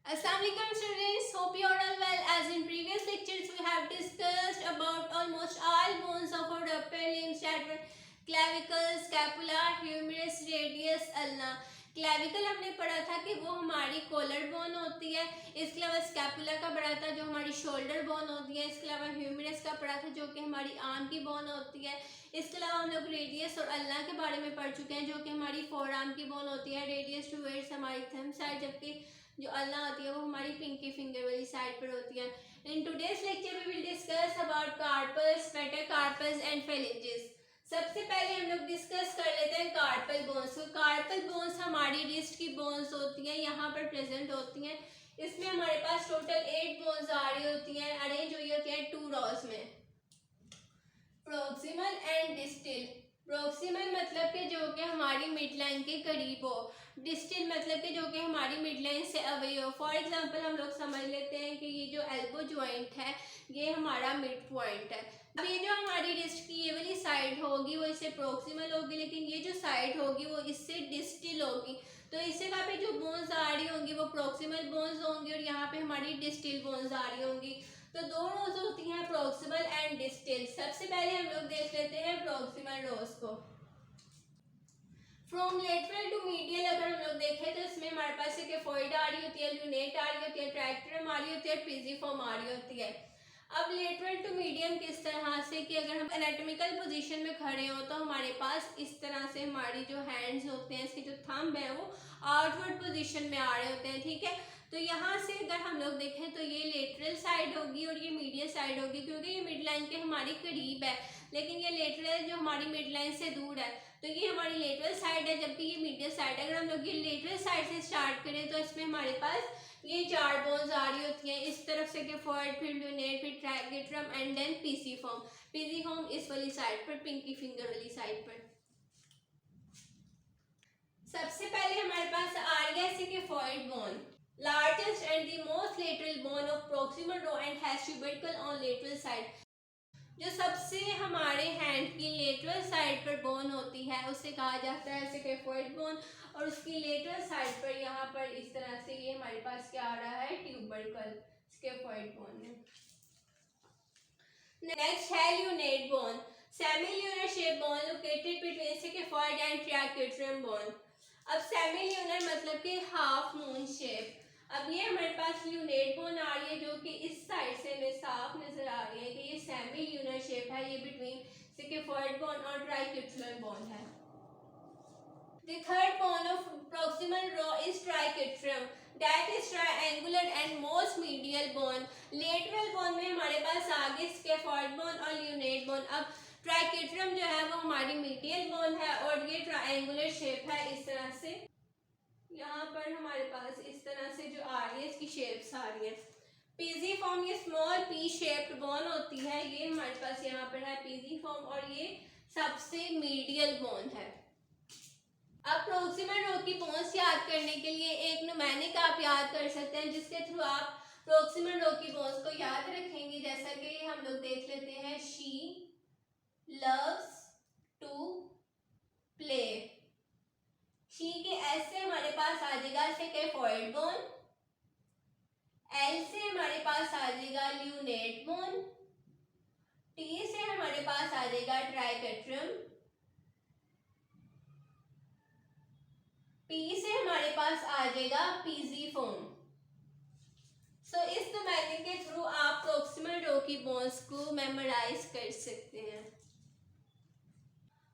Assalamualaikum students, hope you are all well. As in previous lectures we have discussed about almost all bones of our upper limbs that were clavicle, scapula, humerus, radius, ulna. Clavicle हमने पढ़ा था कि वो हमारी collar bone होती है। इसके अलावा स्कैपुला का पढ़ा था जो हमारी शोल्डर बोन होती है। इसके अलावा ह्यूमरस का पढ़ा था जो कि हमारी आर्म की बोन होती है। इसके अलावा हम लोग रेडियस और अल्ना के बारे में पढ़ चुके हैं जो कि हमारी फोर आर्म की बोन होती है। रेडियस टूवर्ड्स हमारी थंब साइड, जबकि जो अल्ना होती है वो हमारी पिंकी फिंगर वाली साइड पर होती है। In today's lecture we will discuss about carpus, metacarpus and phalanges. सबसे पहले हम लोग डिस्कस कर लेते हैं कार्पल बोन्स। तो कार्पल बोन्स हमारी रिस्ट की बोन्स होती हैं, यहाँ पर प्रेजेंट होती हैं। इसमें हमारे पास टोटल 8 बोन्स आ रही होती हैं, अरेंज हुई होती हैं 2 रॉज में। Proximal and distal. प्रोक्सिमल मतलब कि जो कि हमारी मिड लाइन के करीब हो, डिस्टल मतलब कि जो कि हमारी मिड लाइन से अवे हो। फॉर एग्जांपल हम लोग समझ लेते हैं कि ये जो एल्बो जॉइंट है ये हमारा मिड पॉइंट है। अब ये जो हमारी रिस्ट की ये वाली साइड होगी वो इससे प्रोक्सिमल होगी, लेकिन ये जो साइड होगी वो इससे डिस्टल होगी। तो इससे वहाँ पे जो बोन्स आ रही होंगी वो प्रोक्सिमल बोन्स होंगी और यहाँ पे हमारी डिस्टल बोन्स आ रही होंगी। तो दो रोज होती हैं, प्रोक्सिमल एंड डिस्टल। सबसे पहले हम लोग देख लेते हैं प्रोक्सिमल रोज को। फ्रॉम लेटरल टू मीडियल अगर हम लोग देखें तो इसमें हमारे पास स्केफोइड आ रही होती है, ल्यूनेट आ रही होती है, ट्रैक्टरम आ रही होती है, पिजिफॉर्म आ रही होती है। अब लेटरल टू मीडियम किस तरह से कि अगर हम एनाटॉमिकल पोजीशन में खड़े हो तो हमारे पास इस तरह से हमारी जो हैंड्स होते हैं, इसके जो थंब है वो आउटवर्ड पोजीशन में आ रहे होते हैं, ठीक है। तो यहाँ से अगर हम लोग देखें तो ये लेटरल साइड होगी और ये मीडियल साइड होगी, क्योंकि ये मिड लाइन के हमारी करीब है, लेकिन ये लेटरल जो हमारी मिड लाइन से दूर है। तो ये हमारी लेटरल साइड है, जबकि ये मीडियल साइड है। अगर हम लोग ये लेटरल साइड से स्टार्ट करें तो इसमें हमारे पास ये 4 बोन्स आ रही होती हैं, इस तरफ से स्केफोइड, फिर ल्यूनेट, फिर ट्रैगेट्रम एंड देन पिजिफॉर्म। पिजिफॉर्म इस वाली साइड पर, पिंकी फिंगर वाली साइड पर। सबसे पहले हमारे पास आ रही है स्केफोइड bone, largest and the most lateral bone of proximal row and has tubercle on lateral side। जो सबसे हमारे हैंड की लेटरल साइड पर बोन होती है उसे कहा जाता है स्केफोइड बोन, और उसकी लेटरल साइड पर यहाँ पर इस तरह से ये हमारे पास क्या आ रहा है, ट्यूबरकल स्केफोइड बोन में। नेक्स्ट है lunate bone, semi lunar shape bone located between scaphoid and triquetrum bone. अब सेमी ल्यूनर मतलब कि हाफ मून शेप। अब ये हमारे पास ल्यूनेट बोन आ रही है जो कि इस साइड से हमें साफ नजर आ रही है कि ये सेमी ल्यूनर शेप है, ये बिटवीन स्केफोइड बोन और ट्राइकेट्रम बोन है। The third bone of proximal row is triquetrum, that is triangular and most medial bone। Lateral bone में हमारे पास आगे स्केफोइड बोन और ल्यूनेट बोन। अब ट्राइकेट्रम जो है वो हमारी मीडियल बोन है और ये ट्रायंगुलर शेप है, इस तरह से यहाँ पर हमारे पास इस तरह से जो आ रही है इसकी शेप्स आ रही है। पिजिफॉर्म ये स्मॉल पी शेप्ड बोन होती है, ये हमारे पास यहाँ पर है पिजिफॉर्म और ये सबसे मीडियल बोन है। अब प्रोक्सिमल रो की बोन्स याद करने के लिए एक न्यूमेरिक आप याद कर सकते हैं जिसके थ्रू आप प्रोक्सिमल रो की बोन्स को याद रखेंगे। जैसा कि हम लोग देख लेते हैं, she loves to play. She के एस से हमारे पास आ जाएगा स्केफोइड बोन, एल से हमारे पास आ जाएगा ल्यूनेट बोन, टी से हमारे पास आ जाएगा ट्राइकेट्रम, पी से हमारे पास आ जाएगा पिजिफॉर्म। सो इस न्यूमेरिक के थ्रू आप प्रोक्सिमल रो की बोन्स को मेमोराइज कर सकते हैं।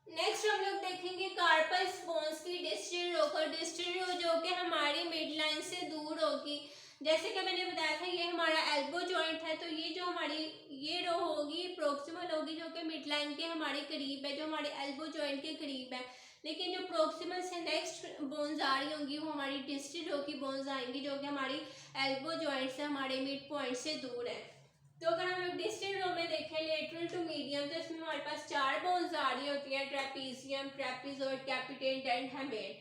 नेक्स्ट हम लोग देखेंगे कार्पस बोन्स की डिस्टल रो को। डिस्टल रो जो कि हमारी मिड लाइन से दूर होगी, जैसे कि मैंने बताया था ये हमारा एल्बो जॉइंट है, तो ये जो हमारी ये रो होगी प्रोक्सिमल होगी जो कि मिड लाइन के हमारे करीब है, जो हमारे एल्बो जॉइंट के करीब है। लेकिन जो प्रोक्सिमल से नेक्स्ट बोन्स आ रही होंगी वो हमारी डिस्टल रो की बोन्स आएंगी जो कि हमारी एल्बो जॉइंट से, हमारे मिड पॉइंट से दूर है। तो अगर हम लोग डिस्टल रो में देखें लेटरल टू मीडियम, तो इसमें हमारे पास 4 बोन्स आ रही होती हैं, trapezium, trapezoid, capitate and hamate.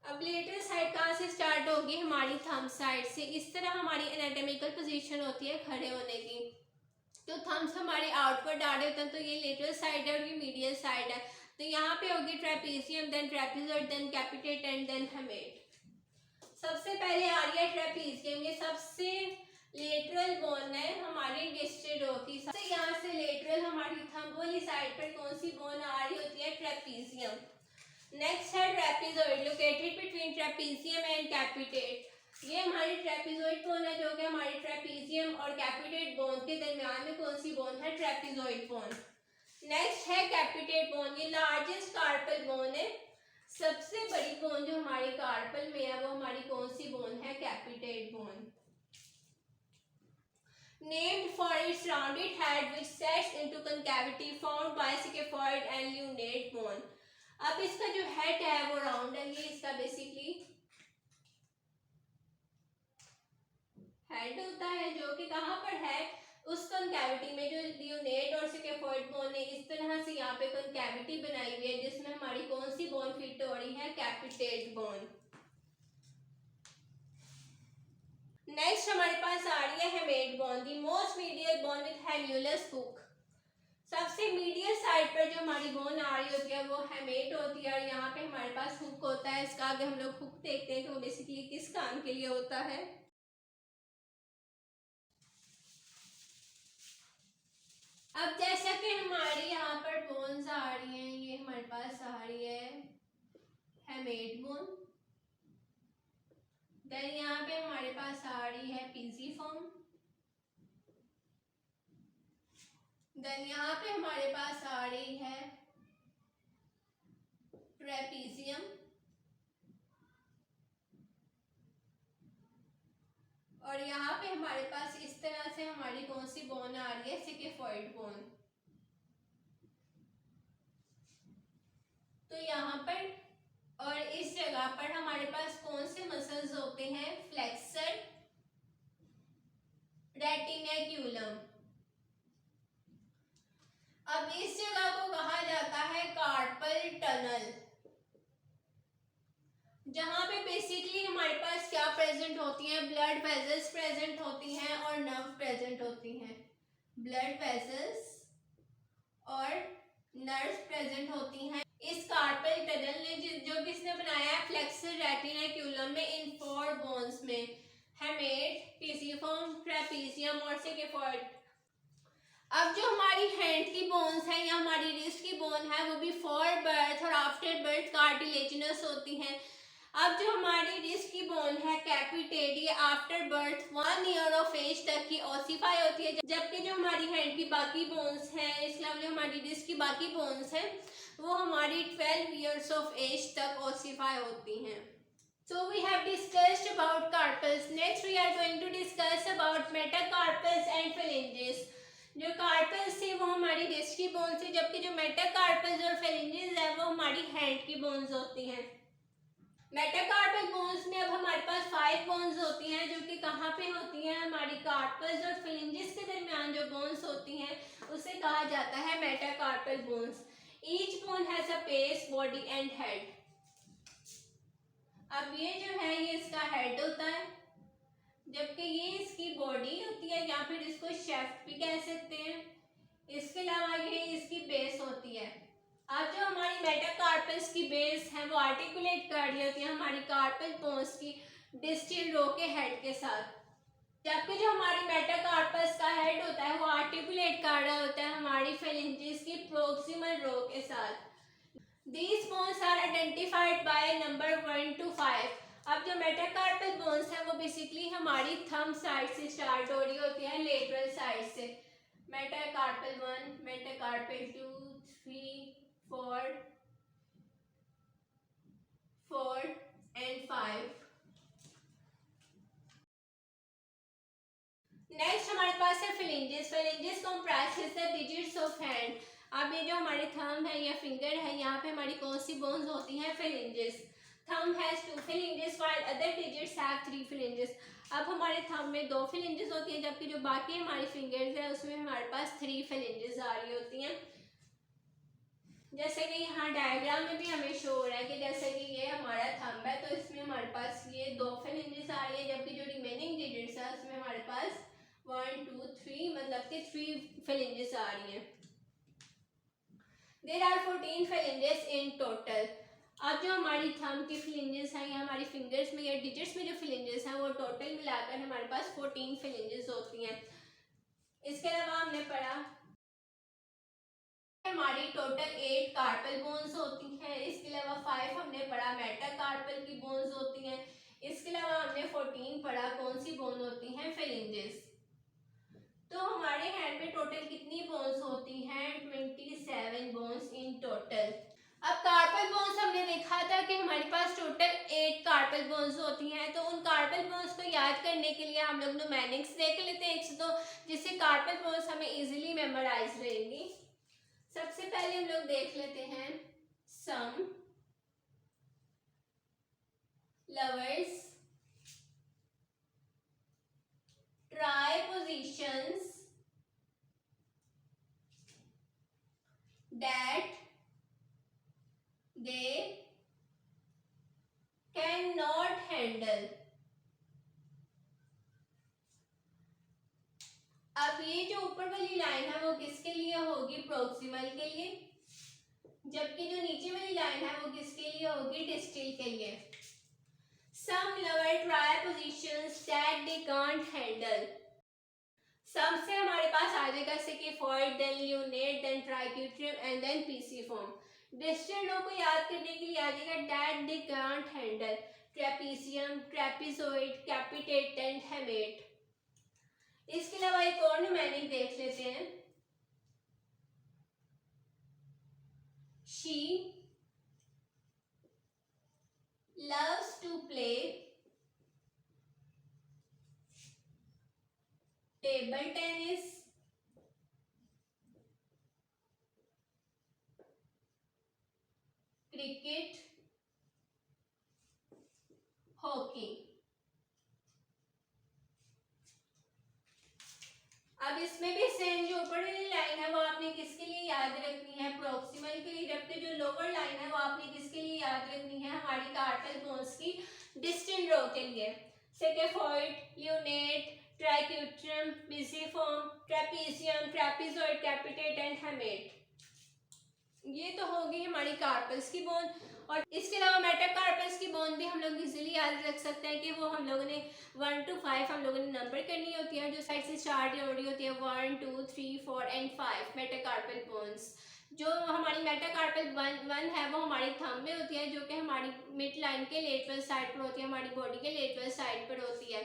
अब लेटरल साइड कहाँ से स्टार्ट होगी, हमारी थंब साइड से। इस तरह हमारी एनाटॉमिकल पोजीशन होती है खड़े होने की। तो थंब्स हमारे आउटवर्ड आ रहे होते हैं, तो ये लेटरल साइड है और ये मीडियल साइड है। तो यहाँ पे होगी trapezium, then trapezoid, then capitate and then hamate. सबसे पहले आ रही है ट्रेपीजियम, ये सबसे लेटरल बोन है हमारी डिस्टल रो की। सबसे यहाँ से लेटरल हमारी थंब वाली साइड पर कौन सी बोन आ रही होती है? ट्रेपीजियम। नेक्स्ट है ट्रेपीजॉइड, लोकेटेड बिटवीन ट्रेपीजियम एंड कैपिटेट। ये हमारी ट्रेपीजॉइड बोन है जो कि हमारी ट्रेपीजियम और कैपिटेट बोन के दरमियान में कौन सी बोन है? ट्रेपीजॉइड बोन। नेक्स्ट है कैपिटेट बोन, ये लार्जेस्ट कार्पल बोन है। सबसे बड़ी बोन जो हमारे कार्पल में है वो हमारी कौन सी बोन है? कैपिटेट bone. Named for its rounded head which sets into concavity formed by scaphoid and lunate bone. अब इसका जो हेड है वो राउंड है, ये इसका बेसिकली हेड होता है जो कि कहाँ पर है? उस कंकैविटी में जो ल्यूनेट और स्कैफोइड बोन ने इस तरह से यहाँ पे कंकैविटी बनाई हुई है जिसमें हमारी कौन सी बोन फिट हो रही है? कैपिटेट बोन। नेक्स्ट हमारे पास आ रही है hamate bone, the most medial bone with hamulus hook. सबसे मीडियल साइड पर जो हमारी बोन आ रही होती है वो हेमेट होती है और यहाँ पे हमारे पास हुक होता है। इसका अगर हम लोग हुक देखते हैं तो वो बेसिकली किस काम के लिए होता है? अब जैसा कि हमारी यहाँ पर बोन्स आ रही हैं, ये हमारे पास आ रही है हेमेट बोन, देन यहाँ पे हमारे पास आ रही है पीजिफॉर्म, देन यहाँ पे हमारे पास आ रही है ट्रेपीजियम, और यहाँ पे हमारे पास इस तरह से हमारी कौन सी बोन आ रही है? Scaphoid bone. तो यहाँ पर और इस जगह पर हमारे पास कौन से मसल्स होते हैं? फ्लेक्सर, रेटिनेक्यूलम। अब इस जगह को कहा जाता है कार्पल टनल, जहां पे बेसिकली हमारे पास क्या प्रेजेंट होती हैं? ब्लड वेजल्स प्रेजेंट होती हैं और नर्व प्रेजेंट होती हैं। ब्लड वेजल्स और नर्व प्रेजेंट होती हैं। इस कार्पल टनल ने जो किसने बनाया है? फ्लेक्सर, रेटिनेक्यूलम में इन 4 बोन्स में, हेमेट, पीजिफॉर्म, ट्रेपीजियम और स्कैफोइड। अब जो हमारी हैंड की बोन्स हैं या हमारी रिस्ट की बोन है वो बिफोर बर्थ और आफ्टर बर्थ कार्टिलेजिनस होती हैं। अब जो हमारी रिस्ट की बोन है कैपिटेट, ये after birth 1 year of age तक की ओसिफाई होती है, जबकि जो हमारी हैंड की बाकी बोन्स हैं, इसलिए जो हमारी रिस्ट की बाकी बोन्स हैं वो हमारी 12 ईयर्स ऑफ एज तक ओसिफाई होती हैं। So we have discussed about carpals. Next we are going to discuss about metacarpals and phalanges. जो कार्पल्स थे वो हमारी रिस्ट की बोन थी, जबकि जो मेटाकार्पल्स और फेलिंजेस है वो हमारी हैंड की बोन्स होती हैं। मेटाकार्पल बोन्स में अब हमारे पास 5 बोन्स होती हैं जो कि कहाँ पे होती हैं? हमारी कार्पल्स और फेलिंजेस के दरमियान जो बोन्स होती हैं उसे कहा जाता है metacarpal bones. Each bone has a base, body and head. अब ये जो है ये इसका हेड होता है, जबकि ये इसकी बॉडी होती है या फिर इसको शेफ्ट भी कह सकते हैं। इसके अलावा ये इसकी बेस होती है। अब जो हमारी मेटाकार्पल्स की बेस है वो आर्टिकुलेट कर रही होती है हमारी कार्पल बोन्स की डिस्टल रो के हेड के साथ, जबकि जो हमारी मेटाकार्पल्स का हेड होता है वो आर्टिकुलेट कर रहा होता है हमारी फेलिंजेस की प्रोक्सिमल रो के साथ। These bones are identified by number 1 to 5. अब जो मेटाकार्पल बोन्स हैं वो बेसिकली हमारी थंब साइड से स्टार्ट हो रही होती है, लेटरल साइड से। Metacarpal 1, metacarpal 2, 3, 4 and 5। नेक्स्ट हमारे पास है phalanges. Phalanges comprises the digits of hand. अब ये जो हमारे थंब है या फिंगर है, यहाँ पे हमारी कौन सी बोन्स होती हैं? Phalanges. Thumb has 2 phalanges while other digits have 3 phalanges। अब हमारे थंब में 2 phalanges होती हैं, जबकि जो बाकी हमारी फिंगर्स है उसमें हमारे पास 3 phalanges आ रही होती हैं। जैसे कि यहाँ डायग्राम में भी हमें शो हो रहा है कि जैसे कि ये हमारा थंब है तो इसमें हमारे पास ये 2 phalanges आ रही है, जबकि जो रिमेनिंग डिजिट्स है उसमें हमारे पास 1 2 3 मतलब कि 3 phalanges आ रही हैं। There are 14 phalanges in total। अब जो हमारी थंब की फ्लिंजेस हैं या हमारी फिंगर्स में या डिजिट्स में जो फ्लिंजेस हैं वो टोटल मिलाकर हमारे पास 14 फ्लिंजेस होती हैं। इसके अलावा हमने पढ़ा हमारी टोटल 8 कार्पल बोन्स होती हैं। इसके अलावा 5 हमने पढ़ा मेटाकार्पल की बोन्स होती हैं। इसके अलावा हमने 14 पढ़ा कौन सी बोन होती हैं, फेलिंजेस। तो हमारे हैंड में टोटल कितनी बोन्स होती हैं, 27 बोन्स इन टोटल। अब कार्पल बोन्स हमने देखा था कि हमारे पास टोटल 8 कार्पल बोन्स होती हैं। तो उन कार्पल बोन्स को याद करने के लिए हम लोग न्यूमेरिक्स देख लेते हैं 1 से 2, जिससे कार्पल बोन्स हमें इजीली मेमोराइज रहेंगी। सबसे पहले हम लोग देख लेते हैं some, lovers, try positions, that they cannot handle। अब ये जो ऊपर वाली लाइन है वो किसके लिए होगी, प्रोक्सिमल के लिए, जबकि जो नीचे वाली लाइन है वो किसके लिए होगी, डिस्टल के लिए। Some lover try positions that they can't handle। सम से हमारे पास आ जाएगा scaphoid, then lunate, then triquetrum and then pisiform. Distal row को याद करने के लिए आ जाएगा that they can't handle, trapezium, trapezoid, capitate and hamate. इसके अलावा एक और न्यूमेरिक देख लेते हैं, she loves to play table tennis, cricket, hockey. अब इसमें भी सेम जो ऊपर वाली लाइन है वो आपने किसके लिए याद रखनी है, प्रोक्सिमल के लिए, जबकि जो लोअर लाइन है वो आपने किसके लिए याद रखनी है, हमारी कार्पल बोन्स की डिस्टल रो के लिए। Scaphoid, lunate, triquetrum, pisiform, trapezium, trapezoid, capitate and hamate. ये तो होगी हमारी कार्पल्स की बोन। और इसके अलावा मेटाकार्पल्स की बोन भी हम लोग इजीली याद रख सकते हैं कि वो हम लोगों ने 1 to 5 हम लोगों ने नंबर करनी होती है, जो साइड से स्टार्ट हो रही होती है 1 2 3 4 एंड 5 मेटाकार्पल बोन्स। जो हमारी मेटाकार्पल वन है वो हमारी थंब में होती है, जो कि हमारी मिड लाइन के लेटरल साइड पर होती है, हमारी बॉडी के लेटरल साइड पर होती है।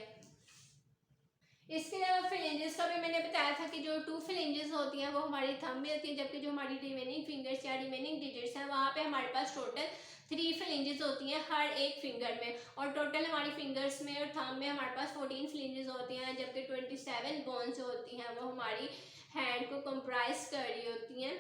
इसके अलावा फ्लिंजेस का भी मैंने बताया था कि जो 2 फ्लिंजेस होती हैं वो हमारी थंब में होती है, जबकि जो हमारी रिमेनिंग फिंगर्स या रिमेनिंग डिजिट्स हैं वहाँ पे हमारे पास टोटल 3 फ्लिंजेस होती हैं हर एक फिंगर में। और टोटल हमारी फिंगर्स में और थंब में हमारे पास 14 फ्लिंजेस होती हैं, जबकि 27 बोन्स होती हैं वो हमारी हैंड को कंप्राइज कर रही होती हैं।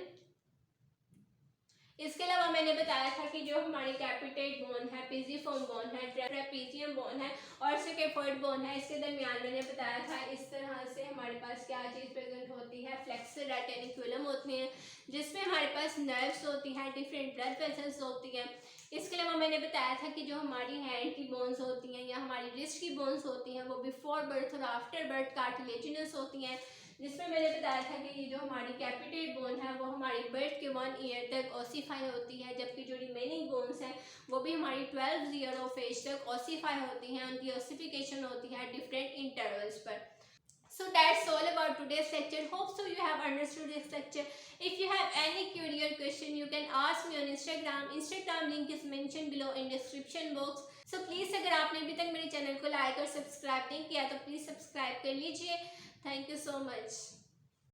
इसके अलावा मैंने बताया था कि जो हमारी कैपिटेट बोन है, पीसीफॉर्म बोन है, ट्रेपीजियम बोन है और सेकेफॉइड बोन है, इसके दरमियान मैंने बताया था इस तरह से हमारे पास क्या चीज़ प्रेजेंट होती है, फ्लेक्सर रेटिकुलम होती हैं, जिसमें हमारे पास नर्व्स होती हैं, डिफरेंट ब्लड वेसल्स होती हैं। इसके अलावा मैंने बताया था कि जो हमारी हैंड की बोन्स होती हैं या हमारी रिस्ट की बोन्स होती हैं वो बिफोर बर्थ और आफ्टर बर्थ कार्टिलेजिनस होती हैं, जिसमें मैंने बताया था कि ये जो हमारी कैपिटेट बोन है वो हमारी बर्थ के 1 ईयर तक ऑसिफाई होती है, जबकि जो रिमेनिंग बोन्स हैं वो भी हमारी 12 ईयर ऑफ एज तक ऑसिफाई होती हैं। उनकी ऑसिफिकेशन होती है डिफरेंट इंटरवल्स पर। So that's all about today's lecture. Hope so you have understood this lecture. If you have any curious question, you can ask me on Instagram. Instagram link is mentioned below in description box. So please अगर आपने अभी तक मेरे channel को like और subscribe नहीं किया तो प्लीज़ सब्सक्राइब कर लीजिए। Thank you so much.